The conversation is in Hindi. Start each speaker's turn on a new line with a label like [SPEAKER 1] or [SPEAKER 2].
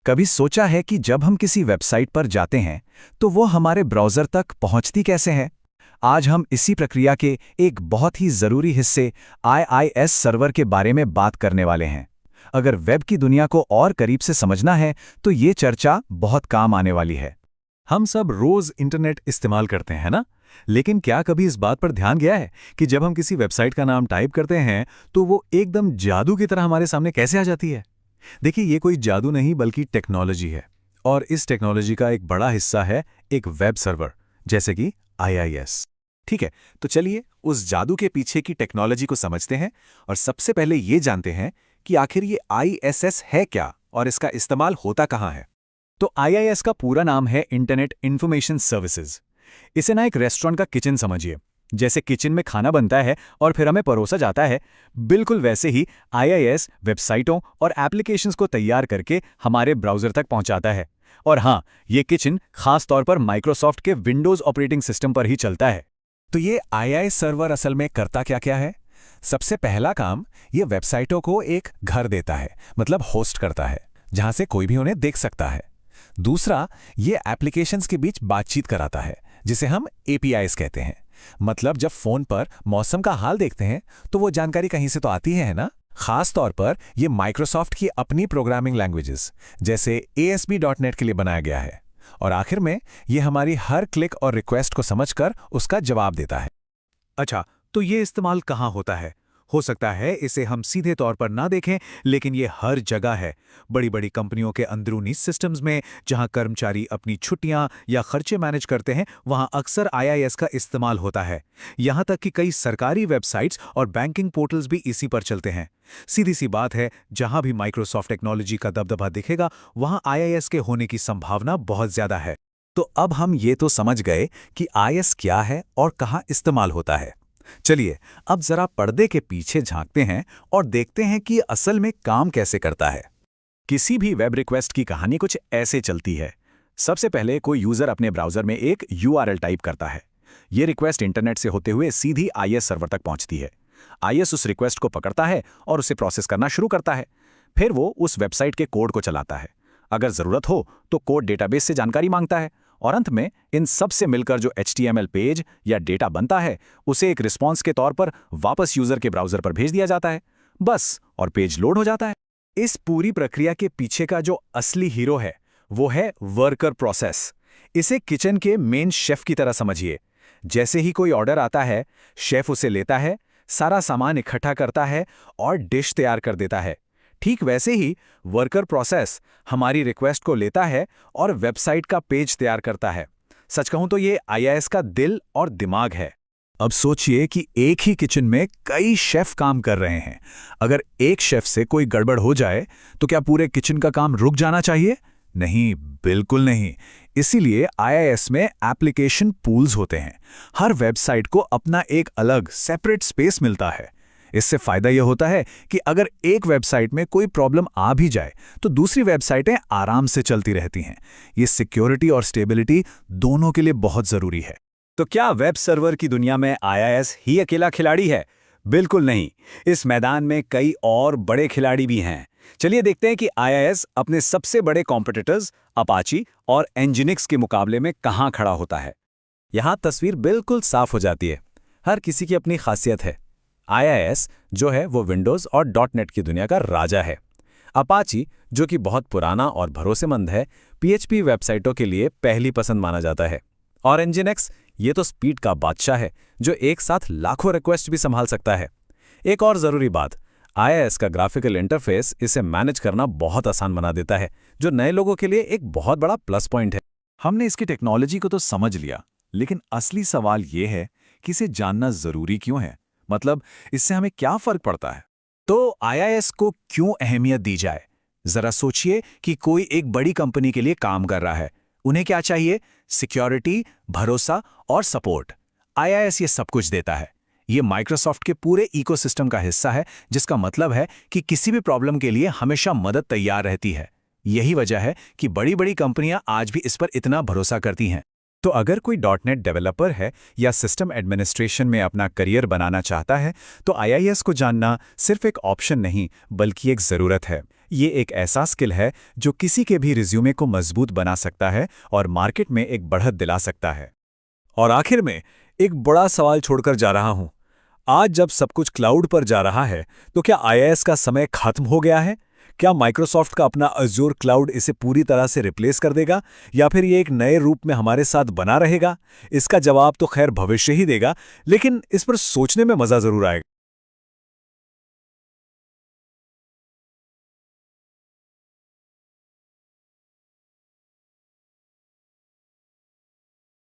[SPEAKER 1] कभी सोचा है कि जब हम किसी वेबसाइट पर जाते हैं तो वो हमारे ब्राउज़र तक पहुंचती कैसे है? आज हम इसी प्रक्रिया के एक बहुत ही ज़रूरी हिस्से आईआईएस सर्वर के बारे में बात करने वाले हैं। अगर वेब की दुनिया को और करीब से समझना है तो ये चर्चा बहुत काम आने वाली है।
[SPEAKER 2] हम सब रोज इंटरनेट इस्तेमाल करते हैं ना? लेकिन क्या कभी इस बात पर ध्यान गया है कि जब हम किसी वेबसाइट का नाम टाइप करते हैं तो वो एकदम जादू की तरह हमारे सामने कैसे आ जाती है? देखिए, ये कोई जादू नहीं बल्कि टेक्नोलॉजी है। और इस टेक्नोलॉजी का एक बड़ा हिस्सा है एक वेब सर्वर, जैसे कि आईआईएस।
[SPEAKER 3] ठीक है, तो चलिए उस जादू के पीछे की टेक्नोलॉजी को समझते हैं और सबसे पहले ये जानते हैं कि आखिर ये आईएसएस है क्या और इसका इस्तेमाल होता कहाँ है।
[SPEAKER 2] तो आईआईएस का पूरा नाम है इंटरनेट इंफॉर्मेशन सर्विसेज। इसे ना एक रेस्टोरेंट का किचन समझिए। जैसे किचन में खाना बनता है और फिर हमें परोसा जाता है, बिल्कुल वैसे ही आईआईएस वेबसाइटों और एप्लीकेशंस को तैयार करके हमारे ब्राउज़र तक पहुंचाता है। और हाँ, ये किचन खास तौर पर माइक्रोसॉफ्ट के विंडोज़ ऑपरेटिंग सिस्टम पर ही चलता है।
[SPEAKER 3] तो ये आईआईएस सर्वर असल में करता क्या है? सबसे पहला काम, ये वेबसाइटों को एक घर देता है, मतलब होस्ट करता है, जहां से कोई भी उन्हें देख सकता है। दूसरा, ये एप्लीकेशंस के बीच बातचीत कराता है, जिसे हम एपीआईज कहते हैं। मतलब जब फोन पर मौसम का हाल देखते हैं तो वो जानकारी कहीं से तो आती है ना? खास तौर पर ये माइक्रोसॉफ्ट की अपनी प्रोग्रामिंग लैंग्वेजेस जैसे ASP.NET के लिए बनाया गया है। और आखिर में ये हमारी हर क्लिक और रिक्वेस्ट को समझकर उसका जवाब देता है।
[SPEAKER 2] अच्छा, तो ये इस्तेमाल कहाँ होता है? हो सकता है इसे हम सीधे तौर पर ना देखें, लेकिन ये हर जगह है। बड़ी बड़ी कंपनियों के अंदरूनी सिस्टम्स में, जहां कर्मचारी अपनी छुट्टियां या खर्चे मैनेज करते हैं, वहां अक्सर आईआईएस का इस्तेमाल होता है। यहां तक कि कई सरकारी वेबसाइट्स और बैंकिंग पोर्टल्स भी इसी पर चलते हैं। सीधी सी बात है, जहां भी माइक्रोसॉफ्ट टेक्नोलॉजी का दबदबा दिखेगा, वहां आईआईएस के होने की संभावना बहुत ज्यादा है।
[SPEAKER 3] तो अब हम ये तो समझ गए कि आईएस क्या है और कहाँ इस्तेमाल होता है। चलिए अब जरा पर्दे के पीछे झांकते हैं और देखते हैं कि असल में काम कैसे करता है।
[SPEAKER 1] किसी भी वेब रिक्वेस्ट की कहानी कुछ ऐसे चलती है। सबसे पहले कोई यूजर अपने ब्राउज़र में एक URL टाइप करता है। ये रिक्वेस्ट इंटरनेट से होते हुए सीधी आईएस सर्वर तक पहुंचती है। आईएस उस रिक्वेस्ट को पकड़ता है और उसे प्रोसेस करना शुरू करता है। फिर वो उस वेबसाइट के कोड को चलाता है। अगर ज़रूरत हो तो कोड डेटाबेस से जानकारी मांगता है और अंत में इन सब से मिलकर जो HTML पेज या डेटा बनता है उसे एक रिस्पॉन्स के तौर पर वापस यूजर के ब्राउज़र पर भेज दिया जाता है। बस, और पेज लोड हो जाता है।
[SPEAKER 2] इस पूरी प्रक्रिया के पीछे का जो असली हीरो है वो है वर्कर प्रोसेस। इसे किचन के मेन शेफ की तरह समझिए। जैसे ही कोई ऑर्डर आता है, शेफ उसे लेता है, सारा सामान इकट्ठा करता है और डिश तैयार कर देता है। ठीक वैसे ही वर्कर प्रोसेस हमारी रिक्वेस्ट को लेता है और वेबसाइट का पेज तैयार करता है। सच कहूं तो ये आईआईएस का दिल और दिमाग है।
[SPEAKER 3] अब सोचिए कि एक ही किचन में कई शेफ काम कर रहे हैं। अगर एक शेफ से कोई गड़बड़ हो जाए तो क्या पूरे किचन का काम रुक जाना चाहिए? नहीं, बिल्कुल नहीं। इसीलिए आईआईएस में एप्लीकेशन पूल्स होते हैं। हर वेबसाइट को अपना एक अलग सेपरेट स्पेस मिलता है। इससे फायदा यह होता है कि अगर एक वेबसाइट में कोई प्रॉब्लम आ भी जाए तो दूसरी वेबसाइटें आराम से चलती रहती हैं। ये सिक्योरिटी और स्टेबिलिटी दोनों के लिए बहुत जरूरी है।
[SPEAKER 2] तो क्या वेब सर्वर की दुनिया में आईआईएस ही अकेला खिलाड़ी है? बिल्कुल नहीं। इस मैदान में कई और बड़े खिलाड़ी भी हैं। चलिए देखते हैं कि आईआईएस अपने सबसे बड़े कॉम्पिटिटर्स अपाची और एनजिनिक्स के मुकाबले में कहां खड़ा होता है।
[SPEAKER 3] यहां तस्वीर बिल्कुल साफ हो जाती है। हर किसी की अपनी खासियत है। आईआईएस जो है वो विंडोज़ और .NET की दुनिया का राजा है। अपाची जो कि बहुत पुराना और भरोसेमंद है, PHP वेबसाइटों के लिए पहली पसंद माना जाता है। और एनजिनिक्स ये तो स्पीड का बादशाह है, जो एक साथ लाखों रिक्वेस्ट भी संभाल सकता है। एक और ज़रूरी बात, आईआईएस का ग्राफिकल इंटरफेस इसे मैनेज करना बहुत आसान बना देता है, जो नए लोगों के लिए एक बहुत बड़ा प्लस पॉइंट है।
[SPEAKER 1] हमने इसकी टेक्नोलॉजी को तो समझ लिया, लेकिन असली सवाल ये है कि इसे जानना ज़रूरी क्यों है? मतलब इससे हमें क्या फर्क पड़ता है?
[SPEAKER 3] तो आईआईएस को क्यों अहमियत दी जाए? जरा सोचिए कि कोई एक बड़ी कंपनी के लिए काम कर रहा है। उन्हें क्या चाहिए? सिक्योरिटी, भरोसा और सपोर्ट। आईआईएस ये सब कुछ देता है। ये माइक्रोसॉफ्ट के पूरे इकोसिस्टम का हिस्सा है, जिसका मतलब है कि किसी भी प्रॉब्लम के लिए हमेशा मदद तैयार रहती है। यही वजह है कि बड़ी बड़ी कंपनियां आज भी इस पर इतना भरोसा करती हैं।
[SPEAKER 1] तो अगर कोई .NET डेवलपर है या सिस्टम एडमिनिस्ट्रेशन में अपना करियर बनाना चाहता है तो आईआईएस को जानना सिर्फ एक ऑप्शन नहीं बल्कि एक ज़रूरत है। ये एक ऐसा स्किल है जो किसी के भी रिज्यूमे को मजबूत बना सकता है और मार्केट में एक बढ़त दिला सकता है।
[SPEAKER 2] और आखिर में एक बड़ा सवाल छोड़कर जा रहा हूं। आज जब सब कुछ क्लाउड पर जा रहा है, तो क्या आईएएस का समय खत्म हो गया है? क्या माइक्रोसॉफ्ट का अपना अज़ूर क्लाउड इसे पूरी तरह से रिप्लेस कर देगा, या फिर ये एक नए रूप में हमारे साथ बना रहेगा? इसका जवाब तो खैर भविष्य ही देगा, लेकिन इस पर सोचने में मजा जरूर आएगा।